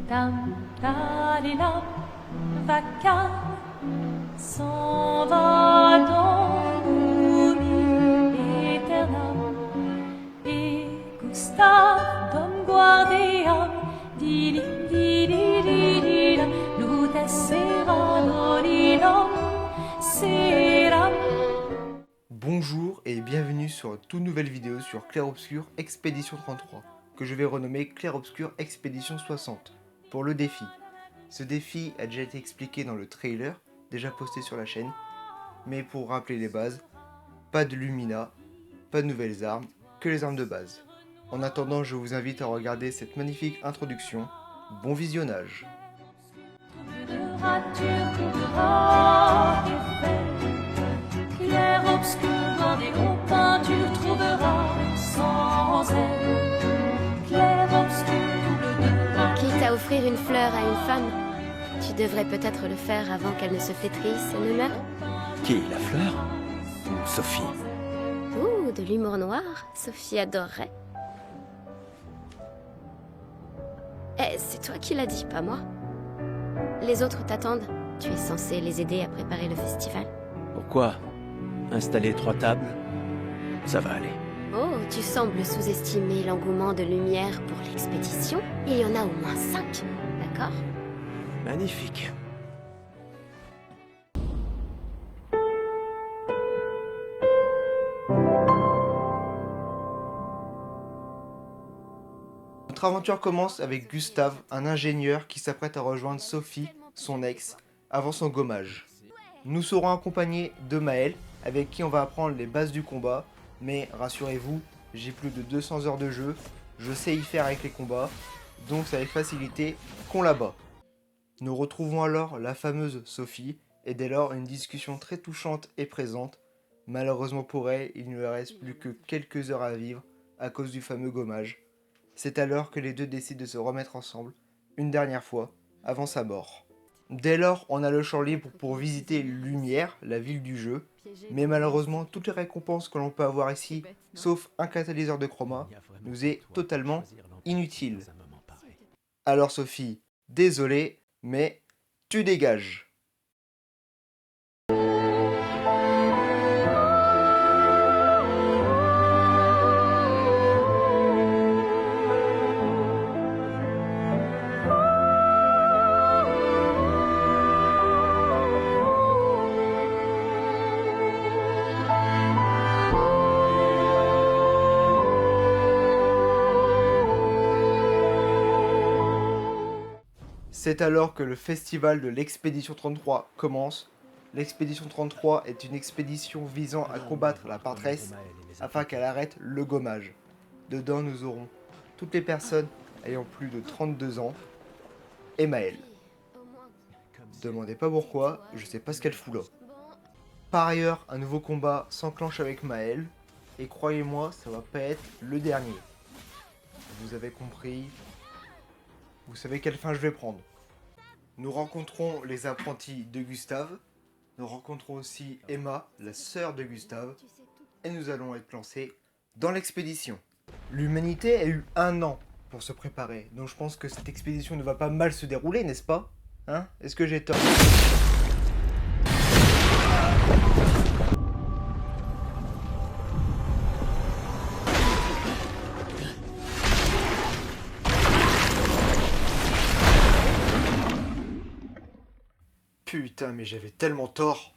Tam, talilam, vaca, s'en va dans l'oubli éternel. Et Gustave, dom guardiam, dilim, didididilam, lutes sera dolilam, seram. Bonjour et bienvenue sur une toute nouvelle vidéo sur Clair Obscur Expédition 33, que je vais renommer Clair Obscur Expédition 60, pour le défi. Ce défi a déjà été expliqué dans le trailer, déjà posté sur la chaîne, mais pour rappeler les bases, pas de Lumina, pas de nouvelles armes, que les armes de base. En attendant, je vous invite à regarder cette magnifique introduction. Bon visionnage. Clair obscur dans des hauts peintures trouveras sans elle. Clair obscur double de Quitte à offrir une fleur à une femme, tu devrais peut-être le faire avant qu'elle ne se flétrisse et ne meure. Qui, la fleur ou Sophie? Ouh, de l'humour noir, Sophie adorerait. Eh, c'est toi qui l'as dit, pas moi. Les autres t'attendent. Tu es censé les aider à préparer le festival. Pourquoi? Installer 3 tables? Ça va aller. Oh, tu sembles sous-estimer l'engouement de lumière pour l'expédition. Il y en a au moins 5, d'accord? Magnifique. Notre aventure commence avec Gustave, un ingénieur qui s'apprête à rejoindre Sophie, son ex, avant son gommage. Nous serons accompagnés de Maël, avec qui on va apprendre les bases du combat, mais rassurez-vous, j'ai plus de 200 heures de jeu, je sais y faire avec les combats, donc c'est avec facilité qu'on la bat. Nous retrouvons alors la fameuse Sophie, et dès lors une discussion très touchante est présente. Malheureusement pour elle, il ne lui reste plus que quelques heures à vivre à cause du fameux gommage. C'est alors que les deux décident de se remettre ensemble, une dernière fois, avant sa mort. Dès lors, on a le champ libre pour visiter Lumière, la ville du jeu, mais malheureusement, toutes les récompenses que l'on peut avoir ici, sauf un catalyseur de chroma, nous est totalement inutile. Alors Sophie, désolé, mais tu dégages. C'est alors que le festival de l'Expédition 33 commence. L'Expédition 33 est une expédition visant à combattre la Parthresse afin qu'elle arrête le gommage. Dedans, nous aurons toutes les personnes ayant plus de 32 ans et Maël. Demandez pas pourquoi, je sais pas ce qu'elle fout là. Par ailleurs, un nouveau combat s'enclenche avec Maël, et croyez-moi, ça va pas être le dernier. Vous avez compris, vous savez quelle fin je vais prendre. Nous rencontrons les apprentis de Gustave, nous rencontrons aussi Emma, la sœur de Gustave, et nous allons être lancés dans l'expédition. L'humanité a eu 1 an pour se préparer, donc je pense que cette expédition ne va pas mal se dérouler, n'est-ce pas? Hein? Est-ce que j'ai tort? Putain, mais j'avais tellement tort.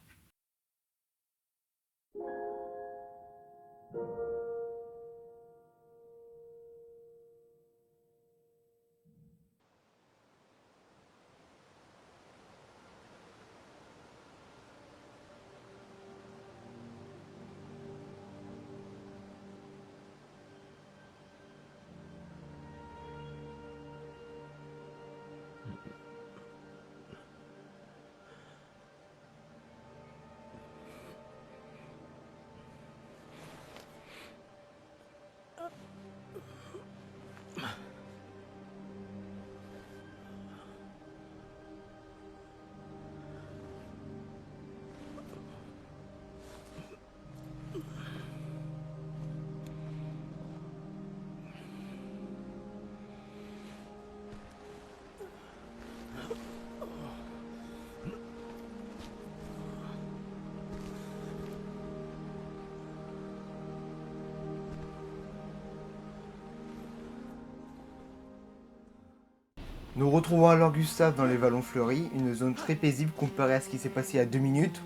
Nous retrouvons alors Gustave dans les vallons fleuris, une zone très paisible comparée à ce qui s'est passé il y a 2 minutes.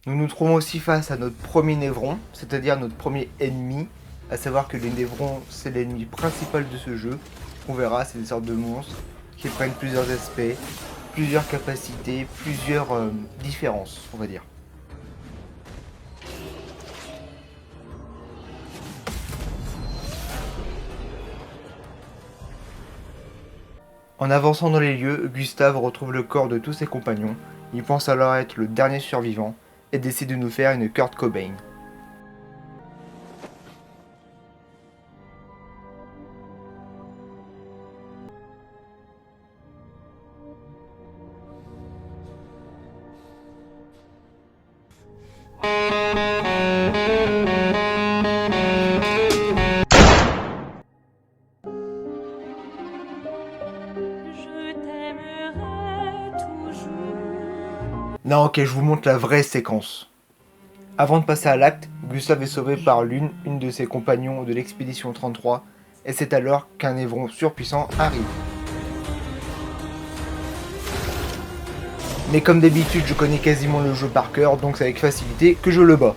Nous nous trouvons aussi face à notre premier Névron, c'est-à-dire notre premier ennemi, à savoir que les Névrons c'est l'ennemi principal de ce jeu. On verra, c'est des sortes de monstres qui prennent plusieurs aspects, plusieurs capacités, plusieurs différences, on va dire. En avançant dans les lieux, Gustave retrouve le corps de tous ses compagnons. Il pense alors être le dernier survivant et décide de nous faire une Kurt Cobain. Je t'aimerai toujours. Non, ok, je vous montre la vraie séquence. Avant de passer à l'acte, Gustave est sauvé par une de ses compagnons de l'expédition 33, et c'est alors qu'un Névron surpuissant arrive. Mais comme d'habitude, je connais quasiment le jeu par cœur, donc c'est avec facilité que je le bats.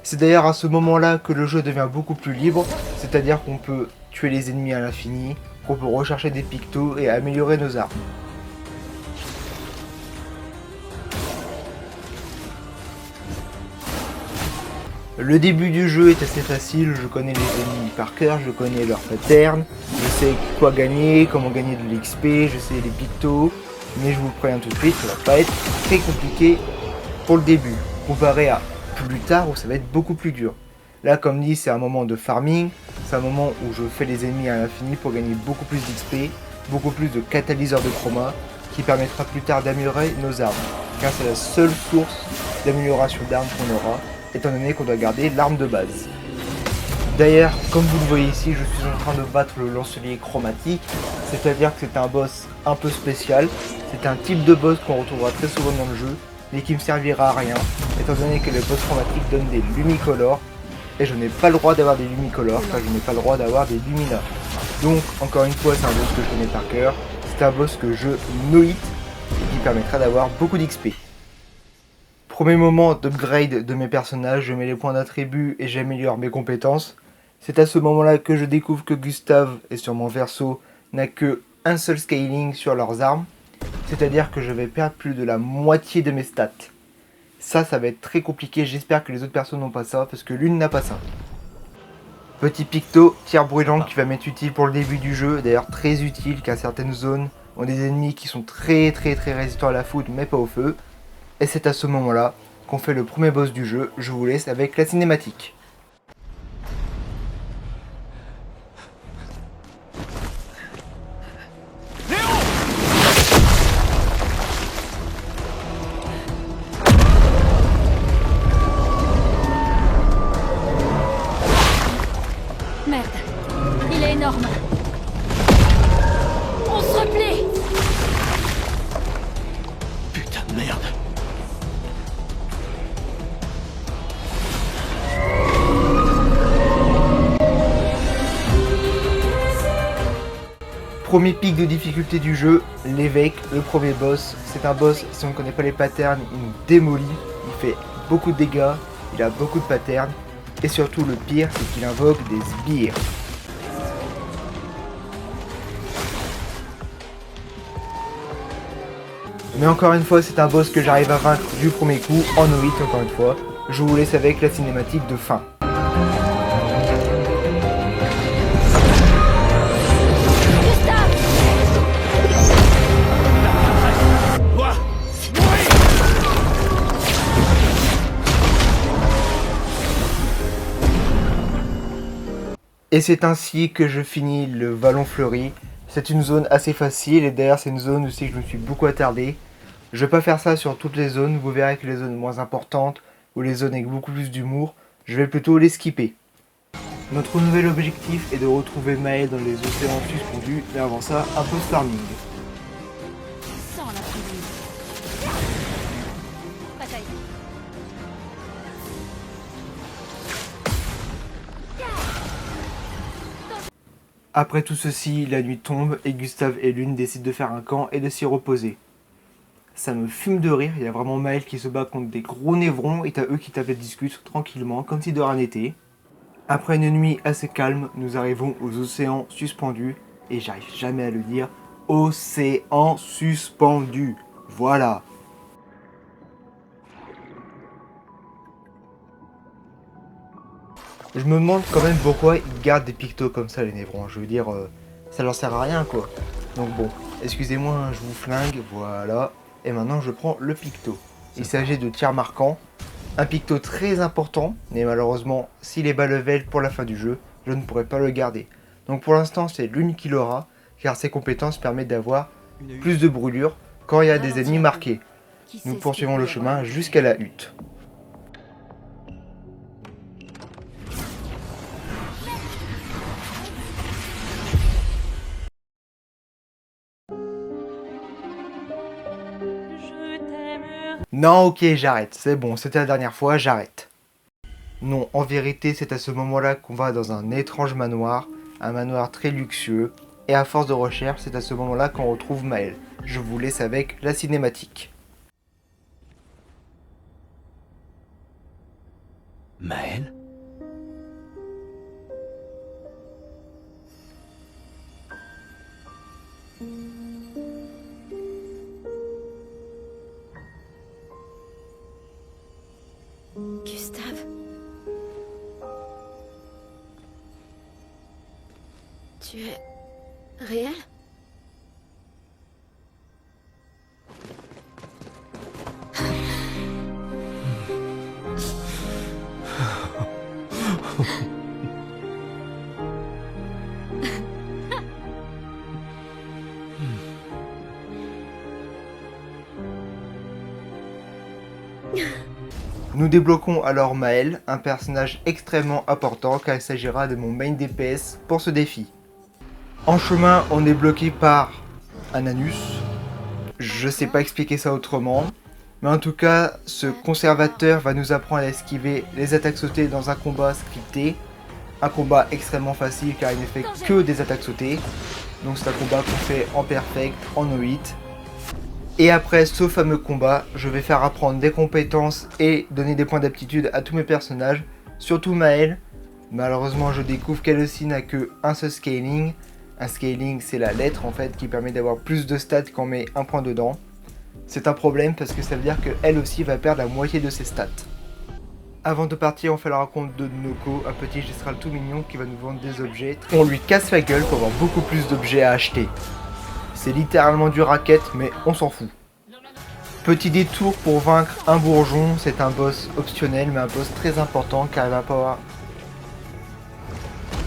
C'est d'ailleurs à ce moment-là que le jeu devient beaucoup plus libre, c'est-à-dire qu'on peut tuer les ennemis à l'infini, qu'on peut rechercher des pictos et améliorer nos armes. Le début du jeu est assez facile, je connais les ennemis par cœur, je connais leurs patterns, je sais quoi gagner, comment gagner de l'XP, je sais les pictos, mais je vous préviens tout de suite, ça va pas être très compliqué pour le début, comparé à plus tard où ça va être beaucoup plus dur. Là, comme dit, c'est un moment de farming, c'est un moment où je fais les ennemis à l'infini pour gagner beaucoup plus d'XP, beaucoup plus de catalyseurs de chroma, qui permettra plus tard d'améliorer nos armes, car c'est la seule source d'amélioration d'armes qu'on aura, étant donné qu'on doit garder l'arme de base. D'ailleurs, comme vous le voyez ici, je suis en train de battre le lancelier chromatique, c'est-à-dire que c'est un boss un peu spécial, c'est un type de boss qu'on retrouvera très souvent dans le jeu, mais qui ne me servira à rien, étant donné que les boss chromatiques donnent des lumicolores, et je n'ai pas le droit d'avoir des lumicolores, car je n'ai pas le droit d'avoir des lumina. Donc, encore une fois, c'est un boss que je connais par cœur, c'est un boss que je no-hit, et qui permettra d'avoir beaucoup d'XP. Premier moment d'upgrade de mes personnages, je mets les points d'attribut et j'améliore mes compétences. C'est à ce moment-là que je découvre que Gustave et sur mon verso n'a que un seul scaling sur leurs armes. C'est-à-dire que je vais perdre plus de la moitié de mes stats. Ça va être très compliqué, j'espère que les autres personnes n'ont pas ça, parce que l'une n'a pas ça. Petit picto, tir brûlante qui va m'être utile pour le début du jeu, d'ailleurs très utile car certaines zones ont des ennemis qui sont très résistants à la foudre mais pas au feu. Et c'est à ce moment-là qu'on fait le premier boss du jeu, je vous laisse avec la cinématique. Merde, il est énorme. On se replie. Putain de merde. Premier pic de difficulté du jeu, l'évêque, le premier boss. C'est un boss, si on ne connaît pas les patterns, il nous démolit, il fait beaucoup de dégâts, il a beaucoup de patterns. Et surtout le pire, c'est qu'il invoque des sbires. Mais encore une fois, c'est un boss que j'arrive à vaincre du premier coup, en no-hit encore une fois. Je vous laisse avec la cinématique de fin. Et c'est ainsi que je finis le Vallon Fleuri. C'est une zone assez facile et d'ailleurs c'est une zone aussi que je me suis beaucoup attardé. Je vais pas faire ça sur toutes les zones, vous verrez que les zones moins importantes ou les zones avec beaucoup plus d'humour, je vais plutôt les skipper. Notre nouvel objectif est de retrouver Maël dans les océans suspendus, mais avant ça, un peu de farming. Sans la fusée. Bataille. Après tout ceci, la nuit tombe et Gustave et Lune décident de faire un camp et de s'y reposer. Ça me fume de rire, il y a vraiment Maël qui se bat contre des gros névrons et t'as eux qui tapent et discutent tranquillement comme si de rien n'était. Après une nuit assez calme, nous arrivons aux océans suspendus et j'arrive jamais à le dire, océan suspendu, voilà. Je me demande quand même pourquoi ils gardent des pictos comme ça les névrons, je veux dire, ça leur sert à rien quoi. Donc bon, excusez-moi, je vous flingue, voilà. Et maintenant je prends le picto. Il s'agit de tir marquant, un picto très important, mais malheureusement s'il est bas level pour la fin du jeu, je ne pourrai pas le garder. Donc pour l'instant c'est Lune qui l'aura, car ses compétences permettent d'avoir plus de brûlure quand il y a des ennemis marqués. Nous poursuivons le chemin jusqu'à la hutte. Non, ok, j'arrête, c'est bon, c'était la dernière fois, j'arrête. Non, en vérité, c'est à ce moment-là qu'on va dans un étrange manoir, un manoir très luxueux, et à force de recherche, c'est à ce moment-là qu'on retrouve Maël. Je vous laisse avec la cinématique. Maël? Gustave. Tu es réel? Nous débloquons alors Maël, un personnage extrêmement important car il s'agira de mon main DPS pour ce défi. En chemin, on est bloqué par un anus. Je sais pas expliquer ça autrement. Mais en tout cas, ce conservateur va nous apprendre à esquiver les attaques sautées dans un combat scripté. Un combat extrêmement facile car il ne fait que des attaques sautées. Donc c'est un combat qu'on fait en perfect, en no-hit. Et après ce fameux combat, je vais faire apprendre des compétences et donner des points d'aptitude à tous mes personnages, surtout Maël. Malheureusement, je découvre qu'elle aussi n'a que un seul scaling. Un scaling, c'est la lettre en fait qui permet d'avoir plus de stats quand on met un point dedans. C'est un problème parce que ça veut dire qu'elle aussi va perdre la moitié de ses stats. Avant de partir, on fait la rencontre de Noko, un petit gistral tout mignon qui va nous vendre des objets. On lui casse la gueule pour avoir beaucoup plus d'objets à acheter. C'est littéralement du racket, mais on s'en fout. Petit détour pour vaincre un bourgeon, c'est un boss optionnel, mais un boss très important car il va pas avoir...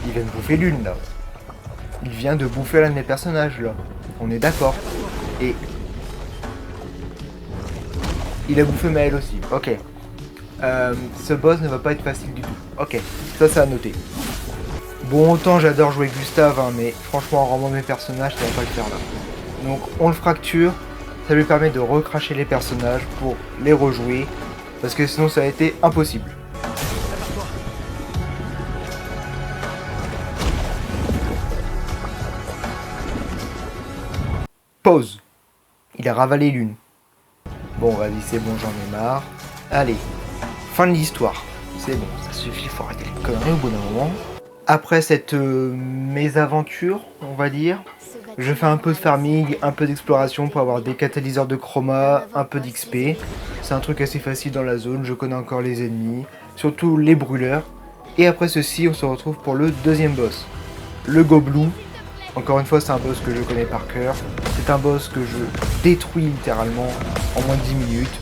Il vient de bouffer Lune là. Il vient de bouffer l'un de mes personnages là. On est d'accord. Et... il a bouffé Maël aussi, ok. Ce boss ne va pas être facile du tout. Ok, ça à noter. Bon, autant j'adore jouer Gustave, hein, mais franchement en rendant mes personnages, ça va pas le faire là. Donc on le fracture, ça lui permet de recracher les personnages pour les rejouer, parce que sinon ça a été impossible. Pause. Il a ravalé Lune. Bon, vas-y, c'est bon, j'en ai marre. Allez, fin de l'histoire. C'est bon, ça suffit, faut arrêter les conneries au bout d'un moment. Après cette mésaventure, on va dire, je fais un peu de farming, un peu d'exploration pour avoir des catalyseurs de chroma, un peu d'XP. C'est un truc assez facile dans la zone, je connais encore les ennemis, surtout les brûleurs. Et après ceci, on se retrouve pour le deuxième boss, le Goblou. Encore une fois, c'est un boss que je connais par cœur. C'est un boss que je détruis littéralement en moins de 10 minutes.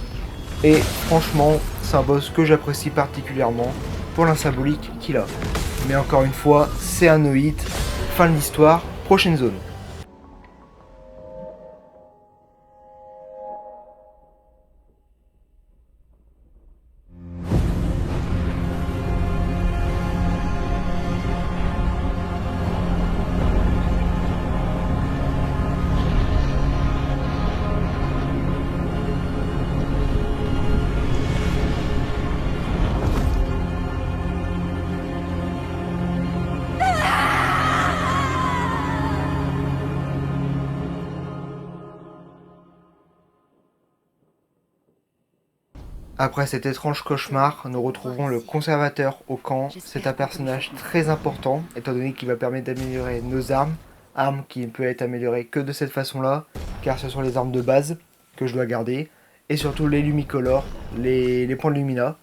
Et franchement, c'est un boss que j'apprécie particulièrement pour la symbolique qu'il a. Mais encore une fois, c'est un no-hit. Fin de l'histoire, prochaine zone. Après cet étrange cauchemar, nous retrouvons le conservateur au camp. C'est un personnage très important, étant donné qu'il va permettre d'améliorer nos armes qui ne peuvent être améliorées que de cette façon-là, car ce sont les armes de base que je dois garder, et surtout les lumicolores, les points de lumina,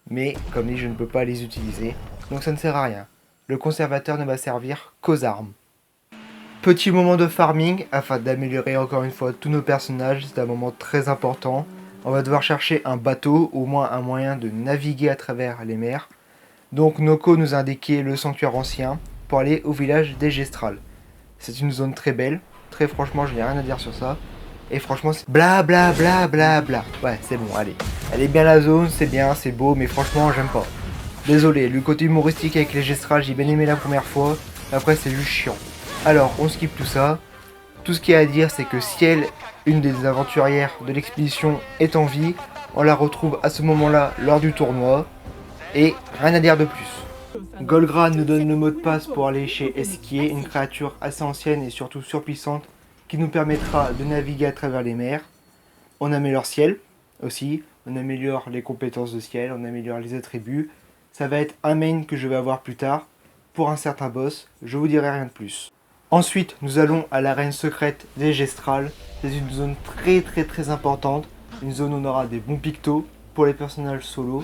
mais comme dit, je ne peux pas les utiliser, donc ça ne sert à rien. Le conservateur ne va servir qu'aux armes. Petit moment de farming, afin d'améliorer encore une fois tous nos personnages, c'est un moment très important. On va devoir chercher un bateau, au moins un moyen de naviguer à travers les mers. Donc Noko nous a indiqué le sanctuaire ancien pour aller au village des Gestrals. C'est une zone très belle, très franchement je n'ai rien à dire sur ça. Et franchement c'est bla bla bla bla bla. Ouais c'est bon, allez. Elle est bien la zone, c'est bien, c'est beau, mais franchement j'aime pas. Désolé, le côté humoristique avec les Gestrals j'ai bien aimé la première fois, après c'est juste chiant. Alors on skip tout ça. Tout ce qu'il y a à dire c'est que si elle, une des aventurières de l'expédition, est en vie, on la retrouve à ce moment-là lors du tournoi. Et rien à dire de plus. Golgra nous donne le mot de passe pour aller chez Esquier, une créature assez ancienne et surtout surpuissante qui nous permettra de naviguer à travers les mers. On améliore Ciel aussi, on améliore les compétences de Ciel, on améliore les attributs. Ça va être un main que je vais avoir plus tard pour un certain boss, je vous dirai rien de plus. Ensuite, nous allons à l'arène secrète des Gestrals. C'est une zone très importante. Une zone où on aura des bons pictos pour les personnages solo.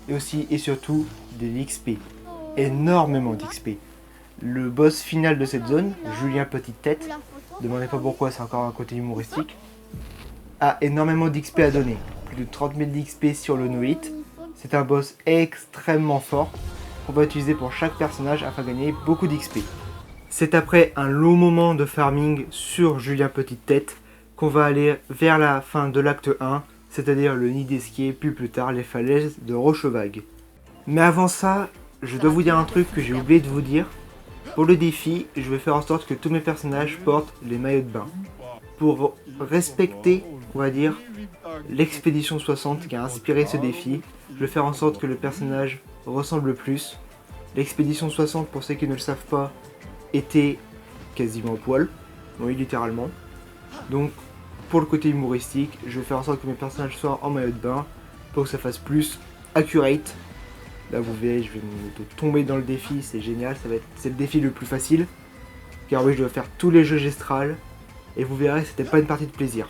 Et aussi et surtout de l'XP. Énormément d'XP. Le boss final de cette zone, Julien Petite Tête, demandez pas pourquoi, c'est encore un côté humoristique, a énormément d'XP à donner. Plus de 30 000 d'XP sur le No-Hit. C'est un boss extrêmement fort qu'on va utiliser pour chaque personnage afin de gagner beaucoup d'XP. C'est après un long moment de farming sur Julien Petite Tête qu'on va aller vers la fin de l'acte 1, c'est-à-dire le nid d'Esquier, puis plus tard les falaises de Rochevague. Mais avant ça, je dois vous dire un truc que j'ai oublié de vous dire. Pour le défi, je vais faire en sorte que tous mes personnages portent les maillots de bain. Pour respecter, on va dire, l'expédition 60 qui a inspiré ce défi, je vais faire en sorte que le personnage ressemble le plus. L'expédition 60, pour ceux qui ne le savent pas, était quasiment au poil, oui littéralement. Donc pour le côté humoristique, je vais faire en sorte que mes personnages soient en maillot de bain pour que ça fasse plus accurate. Là vous verrez, je vais me tomber dans le défi, c'est génial, c'est le défi le plus facile. Car oui, je dois faire tous les jeux Gestral et vous verrez, c'était pas une partie de plaisir.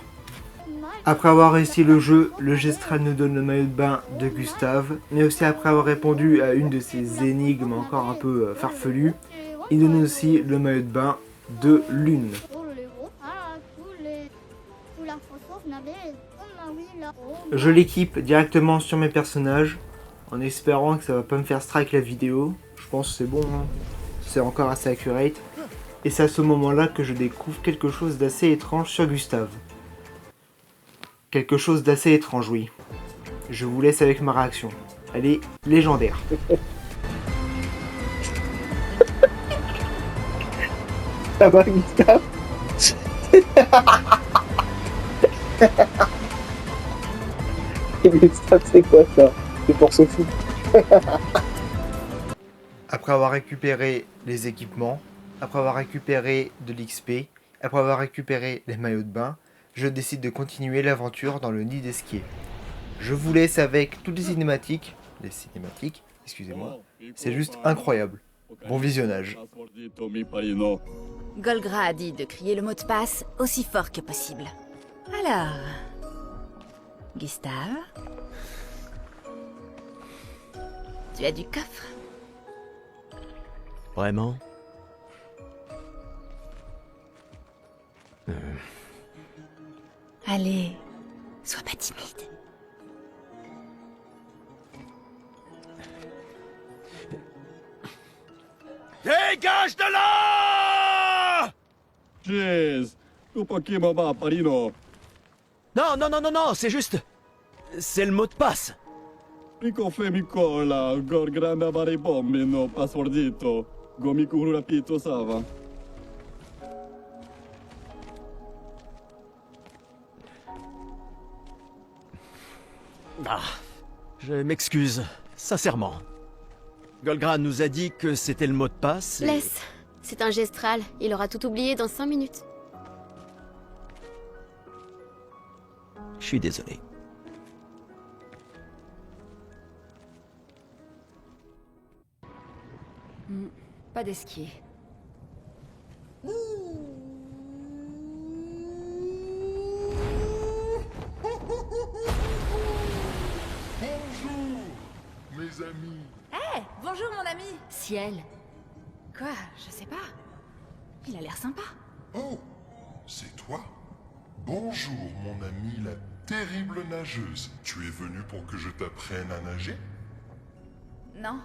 Après avoir réussi le jeu, le Gestral nous donne le maillot de bain de Gustave, mais aussi après avoir répondu à une de ces énigmes encore un peu farfelues, il donne aussi le maillot de bain de Lune. Je l'équipe directement sur mes personnages, en espérant que ça va pas me faire strike la vidéo. Je pense que c'est bon, hein. C'est encore assez accurate. Et c'est à ce moment-là que je découvre quelque chose d'assez étrange sur Gustave. Quelque chose d'assez étrange, oui. Je vous laisse avec ma réaction. Elle est légendaire. Ça va, Gustave? Gustave, c'est quoi ça? C'est pour se foutre. Après avoir récupéré les équipements, après avoir récupéré de l'XP, après avoir récupéré les maillots de bain, je décide de continuer l'aventure dans le nid d'Esquier. Je vous laisse avec toutes les cinématiques, excusez-moi, c'est juste incroyable. Bon visionnage. Golgra a dit de crier le mot de passe aussi fort que possible. Alors... Gustave? Tu as du coffre? Vraiment? Allez, sois pas timide. Dégage de là! Jeez, tu pas qui m'a parino. Non, c'est juste... C'est le mot de passe. Mico fe micola, gor grande avare bombe no passwordito. Gomiku rapito sava. Ah, je m'excuse, sincèrement. Golgra nous a dit que c'était le mot de passe et... Laisse. C'est un Gestral. Il aura tout oublié dans 5 minutes. Je suis désolé. Pas d'esquier. Bonjour, mes amis. Bonjour mon ami. Ciel. Quoi? Je sais pas. Il a l'air sympa. Oh, c'est toi? Bonjour, mon ami, la terrible nageuse. Tu es venu pour que je t'apprenne à nager? Non,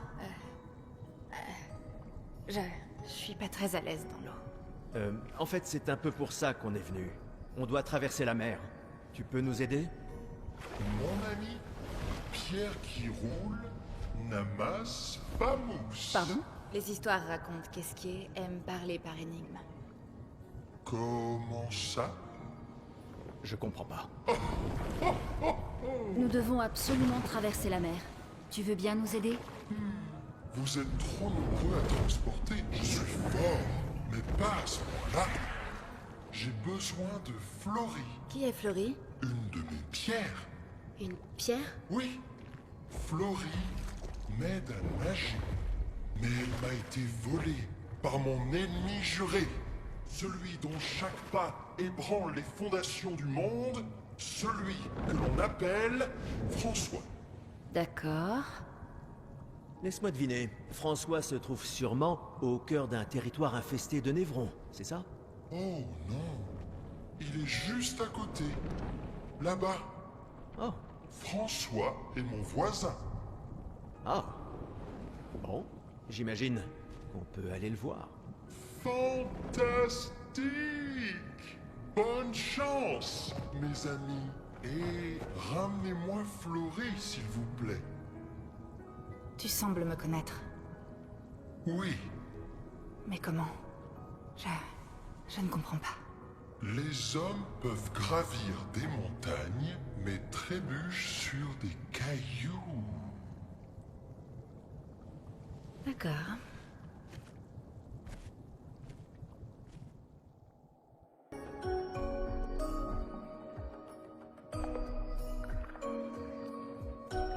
je suis pas très à l'aise dans l'eau. En fait, c'est un peu pour ça qu'on est venu. On doit traverser la mer. Tu peux nous aider? Mon ami, pierre qui roule n'amasse pas mousse. Pardon? Les histoires racontent qu'Esquier aime parler par énigme. Comment ça? Je comprends pas. Nous devons absolument traverser la mer. Tu veux bien nous aider? Vous êtes trop nombreux à transporter. Je suis fort, mais pas à ce point-là. J'ai besoin de Florie, Qui est Fleury? une de mes pierres. Une pierre? Oui, Florie m'aide à nager. Mais elle m'a été volée par mon ennemi juré. Celui dont chaque pas ébranle les fondations du monde. Celui que l'on appelle François. D'accord. Laisse-moi deviner. François se trouve sûrement au cœur d'un territoire infesté de névrons, c'est ça? Oh non, il est juste à côté. Là-bas. Oh. François est mon voisin. Ah. Bon, j'imagine qu'on peut aller le voir. Fantastique! Bonne chance, mes amis. Et ramenez-moi Florie, s'il vous plaît. Tu sembles me connaître. Oui, Mais comment? Je ne comprends pas. les hommes peuvent gravir des montagnes, mais trébuchent sur des cailloux. D'accord.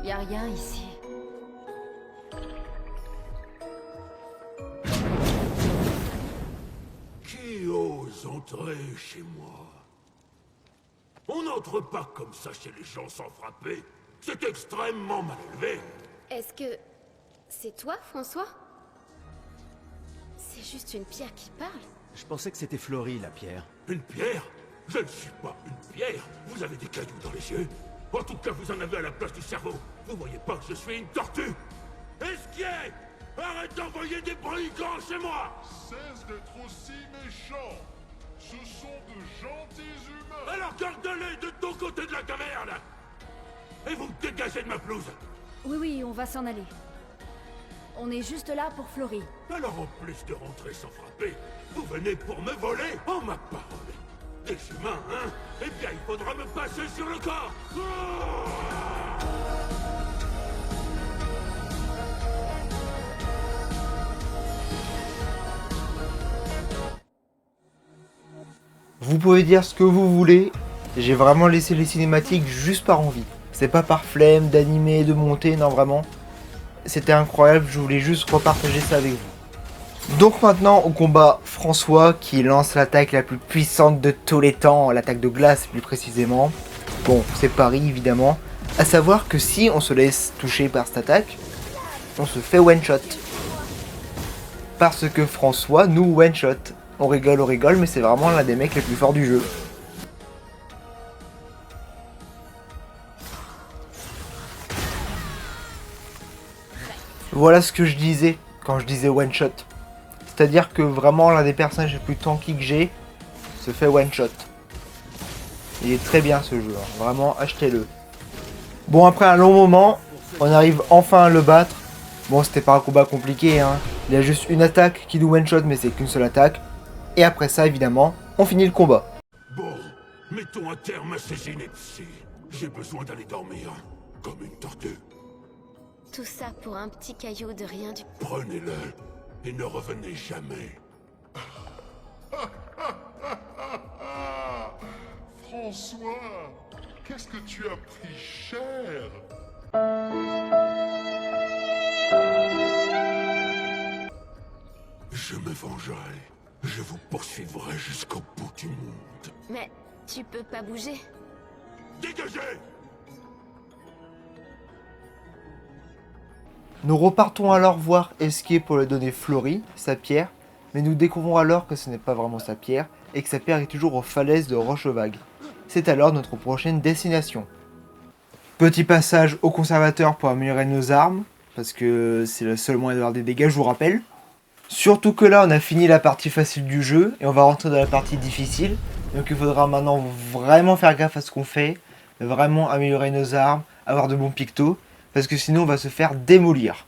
Y a rien ici. Qui ose entrer chez moi? On n'entre pas comme ça chez les gens sans frapper. C'est extrêmement mal élevé. Est-ce que... c'est toi, François? C'est juste une pierre qui parle. Je pensais que c'était Florie, la pierre. Une pierre? Je ne suis pas une pierre. Vous avez des cailloux dans les yeux. En tout cas, vous en avez à la place du cerveau. Vous voyez pas que je suis une tortue? Esquier! Arrête d'envoyer des brigands chez moi! Cesse d'être aussi méchant. Ce sont de gentils humains. Alors garde-les de ton côté de la caverne! Et vous dégagez de ma pelouse! Oui, on va s'en aller. On est juste là pour Florie. Alors en plus de rentrer sans frapper, vous venez pour me voler? Oh ma parole! Des humains, hein? Eh bien, il faudra me passer sur le corps! Vous pouvez dire ce que vous voulez, j'ai vraiment laissé les cinématiques juste par envie. C'est pas par flemme d'animer, de monter, non vraiment. C'était incroyable, je voulais juste repartager ça avec vous. Donc maintenant on combat François qui lance l'attaque la plus puissante de tous les temps, l'attaque de glace plus précisément. Bon, c'est Paris évidemment. À savoir que si on se laisse toucher par cette attaque, on se fait one shot. Parce que François nous one shot. On rigole, mais c'est vraiment l'un des mecs les plus forts du jeu. Voilà ce que je disais quand je disais one shot. C'est-à-dire que vraiment l'un des personnages les plus tanky que j'ai se fait one shot. Il est très bien ce jeu, hein. Vraiment achetez-le. Bon, après un long moment, on arrive enfin à le battre. Bon, c'était pas un combat compliqué, hein. Il y a juste une attaque qui nous one shot, mais c'est qu'une seule attaque. Et après ça, évidemment, on finit le combat. Bon, mettons un terme à ces inepties. J'ai besoin d'aller dormir, comme une tortue. Tout ça pour un petit caillou de rien du... Prenez-le et ne revenez jamais. François, qu'est-ce que tu as pris cher? Je me vengerai. Je vous poursuivrai jusqu'au bout du monde. Mais tu peux pas bouger. Dégagez! Nous repartons alors voir Escape pour lui donner Flory, sa pierre, mais nous découvrons alors que ce n'est pas vraiment sa pierre et que sa pierre est toujours aux falaises de Rochevague. C'est alors notre prochaine destination. Petit passage au conservateur pour améliorer nos armes, parce que c'est le seul moyen d'avoir des dégâts, je vous rappelle. Surtout que là on a fini la partie facile du jeu et on va rentrer dans la partie difficile. Donc il faudra maintenant vraiment faire gaffe à ce qu'on fait, vraiment améliorer nos armes, avoir de bons pictos, parce que sinon on va se faire démolir.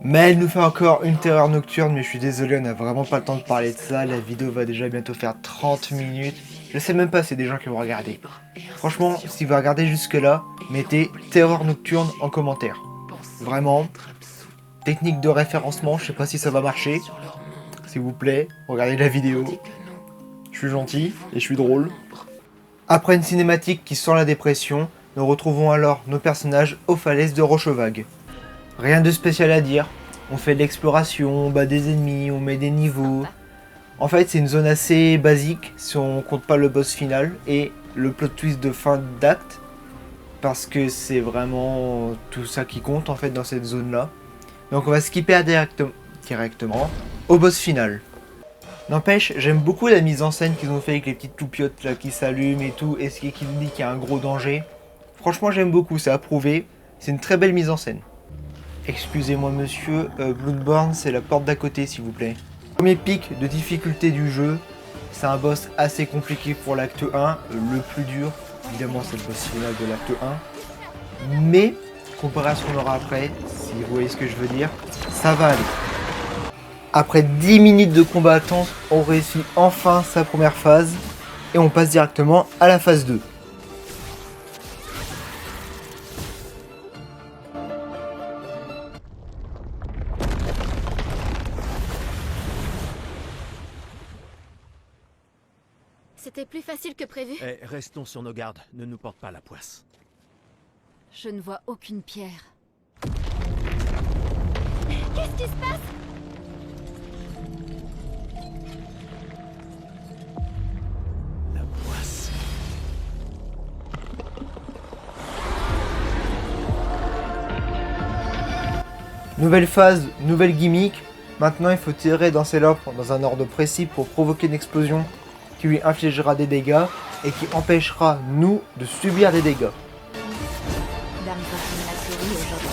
Mais elle nous fait encore une terreur nocturne, mais je suis désolé, on n'a vraiment pas le temps de parler de ça. La vidéo va déjà bientôt faire 30 minutes. Je sais même pas si c'est des gens qui vont regarder. Franchement, si vous regardez jusque là, mettez terreur nocturne en commentaire. Vraiment, technique de référencement, je sais pas si ça va marcher. S'il vous plaît, regardez la vidéo. Je suis gentil et je suis drôle. Après une cinématique qui sent la dépression, nous retrouvons alors nos personnages aux falaises de Rochevague. Rien de spécial à dire, on fait de l'exploration, on bat des ennemis, on met des niveaux. En fait c'est une zone assez basique si on compte pas le boss final et le plot twist de fin d'acte. Parce que c'est vraiment tout ça qui compte en fait dans cette zone là. Donc on va skipper directement au boss final. N'empêche, j'aime beaucoup la mise en scène qu'ils ont fait avec les petites loupiottes là qui s'allument et tout, et ce qui nous dit qu'il y a un gros danger. Franchement j'aime beaucoup, c'est approuvé, c'est une très belle mise en scène. Excusez-moi monsieur, Bloodborne c'est la porte d'à côté s'il vous plaît. Premier pic de difficulté du jeu, c'est un boss assez compliqué pour l'acte 1, le plus dur, évidemment c'est le boss final de l'acte 1. Mais, comparé à ce qu'on aura après, si vous voyez ce que je veux dire, ça va aller. Après 10 minutes de combat intense, on réussit enfin sa première phase, et on passe directement à la phase 2. C'était plus facile que prévu. Eh, restons sur nos gardes, ne nous porte pas la poisse. Je ne vois aucune pierre. Qu'est-ce qui se passe? La poisse. Nouvelle phase, nouvelle gimmick. Maintenant il faut tirer dans ses lobes dans un ordre précis pour provoquer une explosion qui lui infligera des dégâts et qui empêchera nous de subir des dégâts. Dame continue la souris aujourd'hui.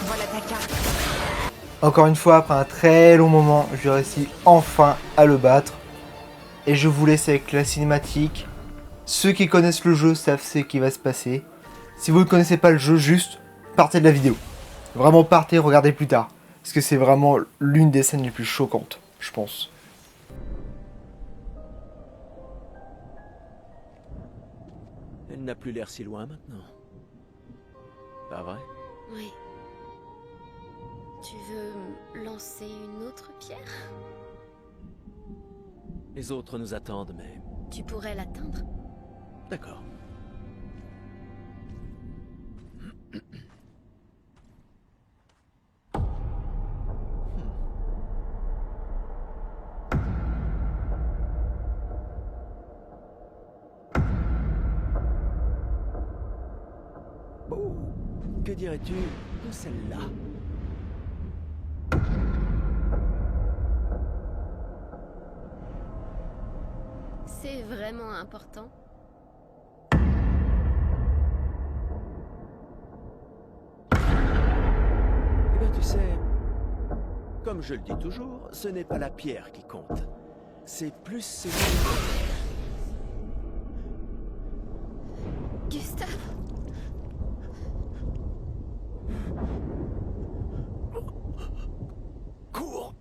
Voilà ta carte. Encore une fois, après un très long moment, j'ai réussi enfin à le battre. Et je vous laisse avec la cinématique. Ceux qui connaissent le jeu savent ce qui va se passer. Si vous ne connaissez pas le jeu, juste partez de la vidéo. Vraiment partez, regardez plus tard. Parce que c'est vraiment l'une des scènes les plus choquantes, je pense. Elle n'a plus l'air si loin maintenant. Pas vrai? Oui. Tu veux lancer une autre pierre? Les autres nous attendent, mais... Tu pourrais l'atteindre? D'accord. Oh, que dirais-tu de celle-là? C'est vraiment important. Eh bien, tu sais, comme je le dis toujours, ce n'est pas la pierre qui compte. C'est plus ses... Gustave? Cours!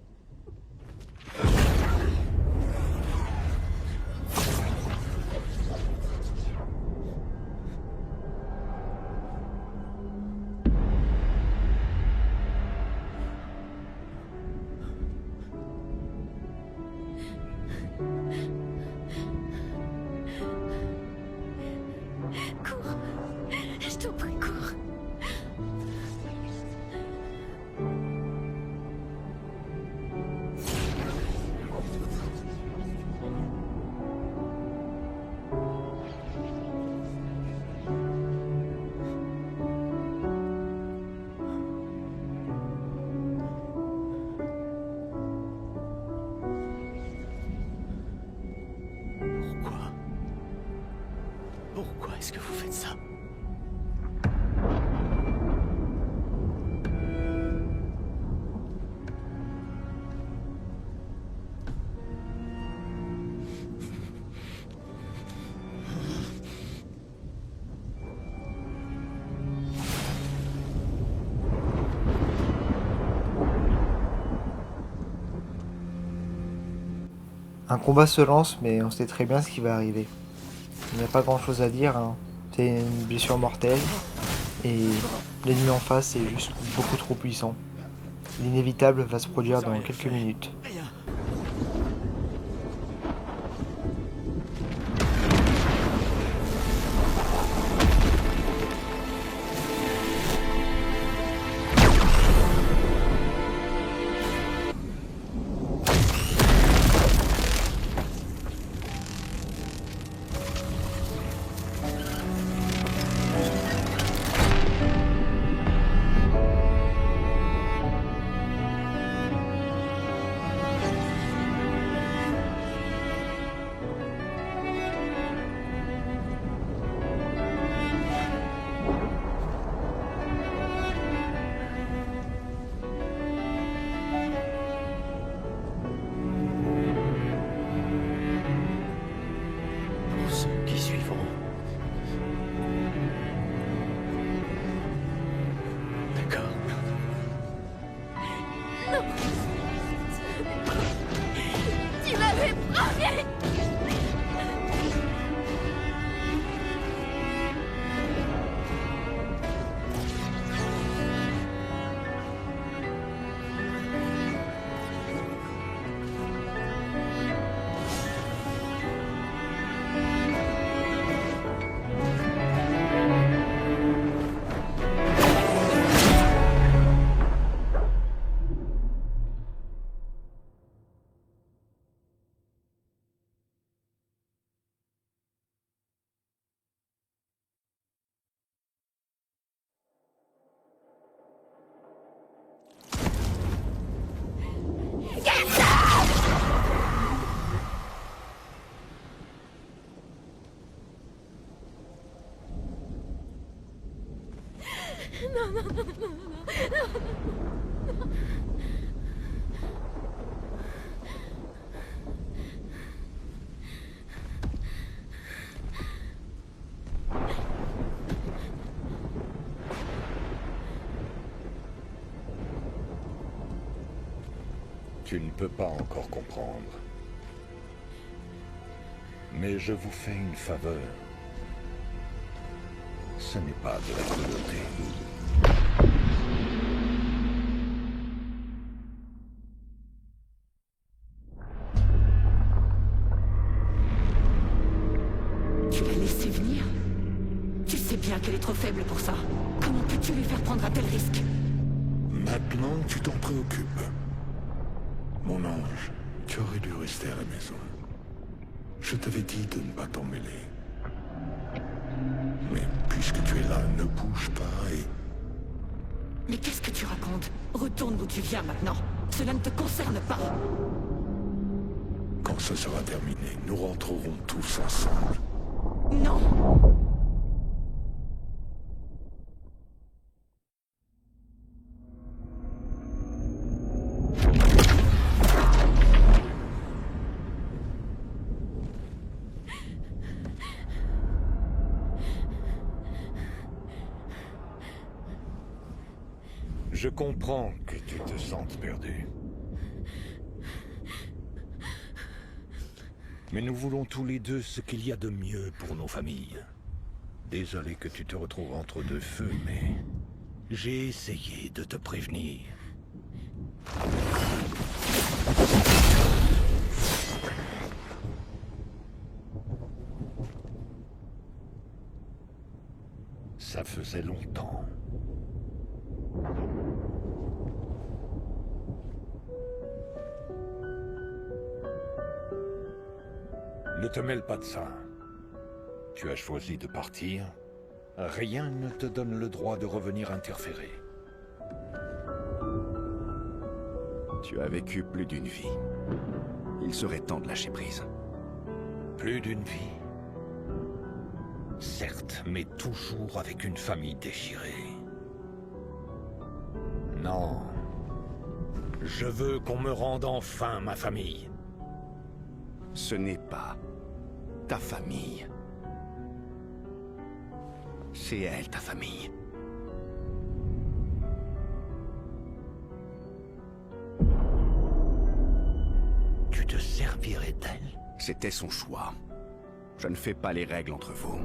Pourquoi est-ce que vous faites ça? Un combat se lance, mais on sait très bien ce qui va arriver. Il n'y a pas grand chose à dire, hein. C'est une blessure mortelle, et l'ennemi en face est juste beaucoup trop puissant. L'inévitable va se produire dans quelques minutes. Rien. Ceux qui suivront. D'accord. Tu m'avais promis! Tu ne peux pas encore comprendre. Mais je vous fais une faveur. Ce n'est pas de la cruauté. Tu l'as laissé venir? Tu sais bien qu'elle est trop faible pour ça. Comment peux-tu lui faire prendre un tel risque? Maintenant, tu t'en préoccupes. Mon ange, tu aurais dû rester à la maison. Je t'avais dit de ne pas t'en mêler. Mais puisque tu es là, ne bouge pas et... Mais qu'est-ce que tu racontes? Retourne d'où tu viens maintenant. Cela ne te concerne pas. Quand ce sera terminé, nous rentrerons tous ensemble. Non! Je comprends que tu te sentes perdu. Mais nous voulons tous les deux ce qu'il y a de mieux pour nos familles. Désolé que tu te retrouves entre deux feux, mais j'ai essayé de te prévenir. Ça faisait longtemps. Ne te mêle pas de ça. Tu as choisi de partir. Rien ne te donne le droit de revenir interférer. Tu as vécu plus d'une vie. Il serait temps de lâcher prise. Plus d'une vie. Certes, mais toujours avec une famille déchirée. Non. Je veux qu'on me rende enfin ma famille. Ce n'est pas ta famille. C'est elle, ta famille. Tu te servirais d'elle? C'était son choix. Je ne fais pas les règles entre vous.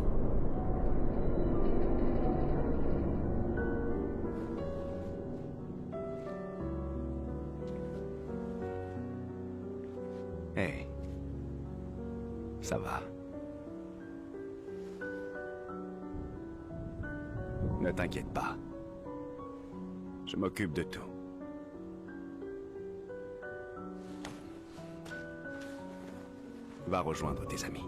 Hé. Ça va. Ne t'inquiète pas. Je m'occupe de tout. Va rejoindre tes amis.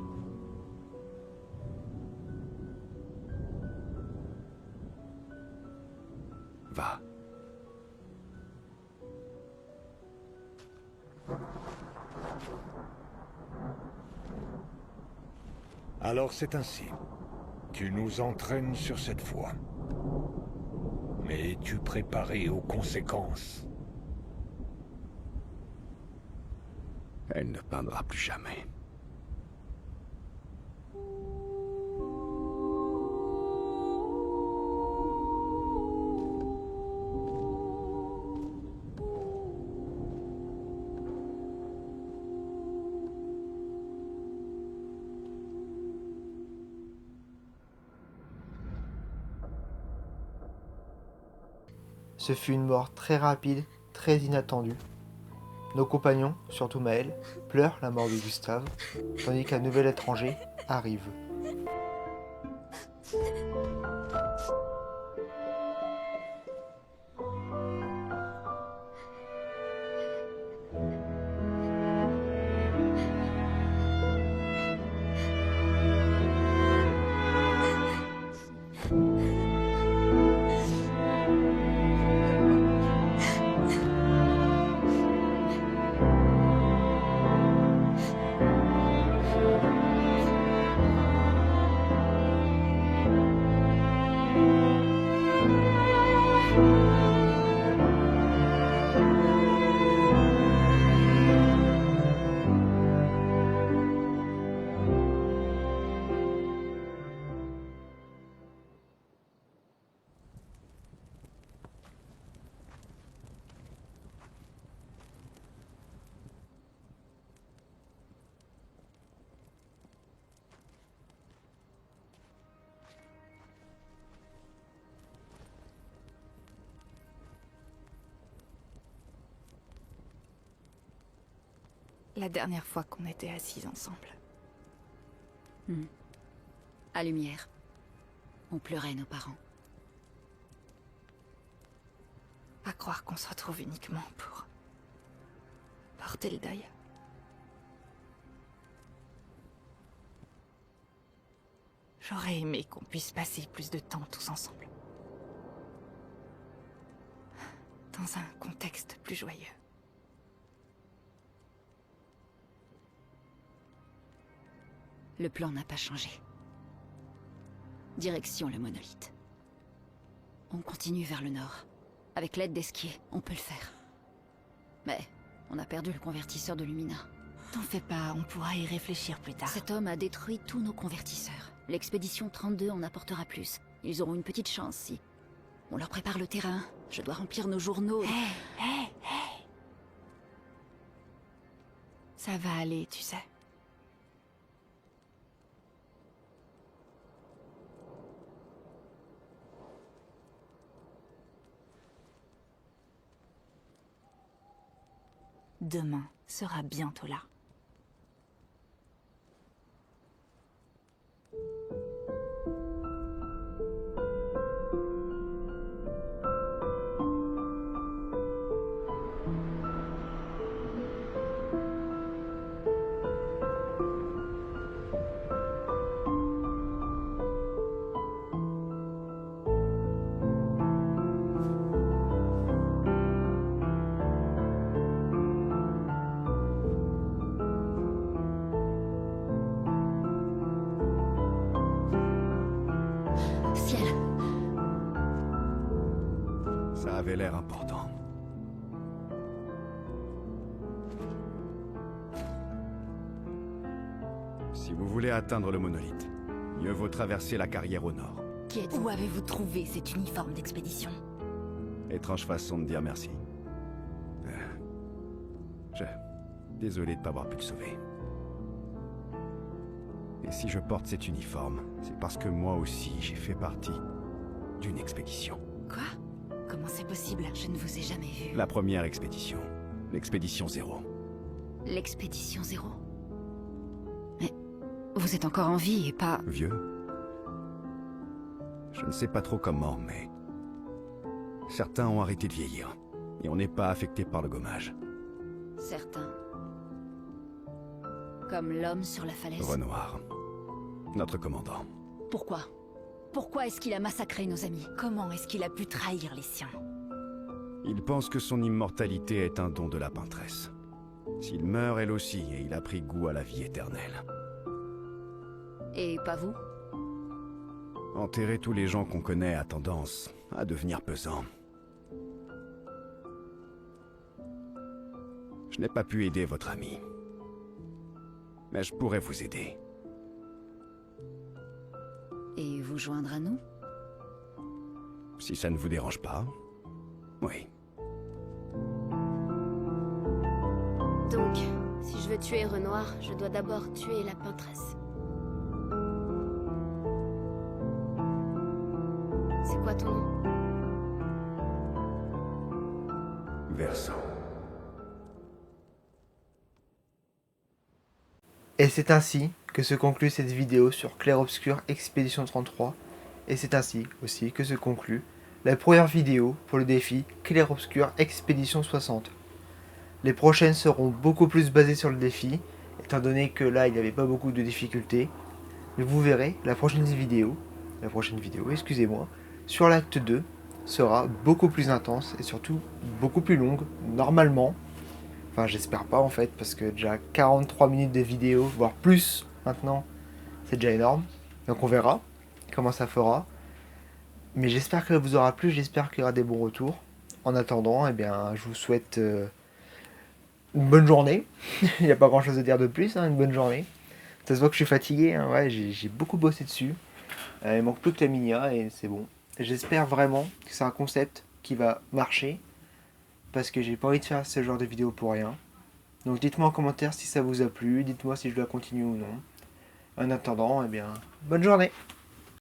Va. Alors c'est ainsi. Tu nous entraînes sur cette voie. Mais es-tu préparé aux conséquences? Elle ne peindra plus jamais. Ce fut une mort très rapide, très inattendue. Nos compagnons, surtout Maël, pleurent la mort de Gustave, tandis qu'un nouvel étranger arrive. La dernière fois qu'on était assis ensemble. À lumière. On pleurait nos parents. À croire qu'on se retrouve uniquement pour porter le deuil. J'aurais aimé qu'on puisse passer plus de temps tous ensemble. Dans un contexte plus joyeux. Le plan n'a pas changé. Direction le monolithe. On continue vers le nord. Avec l'aide d'Esquier, on peut le faire. Mais on a perdu le convertisseur de Lumina. T'en fais pas, on pourra y réfléchir plus tard. Cet homme a détruit tous nos convertisseurs. L'expédition 32 en apportera plus. Ils auront une petite chance si... On leur prépare le terrain. Je dois remplir nos journaux. Hé. Ça va aller, tu sais. Demain sera bientôt là. Ciel. Ça avait l'air important. Si vous voulez atteindre le monolithe, mieux vaut traverser la carrière au nord. Qui êtes-vous? Où avez-vous trouvé cet uniforme d'expédition? Étrange façon de dire merci. Désolé de ne pas avoir pu le sauver. Et si je porte cet uniforme, c'est parce que moi aussi j'ai fait partie d'une expédition. Quoi? Comment c'est possible? Je ne vous ai jamais vu. La première expédition. L'expédition 0. L'expédition 0? Mais vous êtes encore en vie et pas... Vieux? Je ne sais pas trop comment, mais... certains ont arrêté de vieillir. Et on n'est pas affecté par le gommage. Certains. Comme l'homme sur la falaise. Renoir. Notre commandant. Pourquoi? Pourquoi est-ce qu'il a massacré nos amis? Comment est-ce qu'il a pu trahir les siens? Il pense que son immortalité est un don de la peintresse. S'il meurt, elle aussi, et il a pris goût à la vie éternelle. Et pas vous? Enterrer tous les gens qu'on connaît a tendance à devenir pesant. Je n'ai pas pu aider votre ami. Mais je pourrais vous aider. Et vous joindre à nous? Si ça ne vous dérange pas, oui. Donc, si je veux tuer Renoir, je dois d'abord tuer la peintresse. C'est quoi ton nom? Verso. Et c'est ainsi que se conclut cette vidéo sur Clair Obscur Expédition 33. Et c'est ainsi aussi que se conclut la première vidéo pour le défi Clair Obscur Expédition 60. Les prochaines seront beaucoup plus basées sur le défi, étant donné que là il n'y avait pas beaucoup de difficultés. Mais vous verrez, la prochaine vidéo, excusez-moi, sur l'acte 2 sera beaucoup plus intense et surtout beaucoup plus longue, normalement. Enfin, j'espère pas en fait, parce que déjà 43 minutes de vidéo, voire plus maintenant, c'est déjà énorme. Donc on verra comment ça fera. Mais j'espère que ça vous aura plu, j'espère qu'il y aura des bons retours. En attendant, eh bien, je vous souhaite une bonne journée. Il n'y a pas grand chose à dire de plus, hein, une bonne journée. Ça se voit que je suis fatigué, hein, ouais, j'ai beaucoup bossé dessus. Il manque plus que la Minia et c'est bon. J'espère vraiment que c'est un concept qui va marcher. Parce que j'ai pas envie de faire ce genre de vidéo pour rien. Donc dites-moi en commentaire si ça vous a plu, dites-moi si je dois continuer ou non. En attendant, eh bien, bonne journée!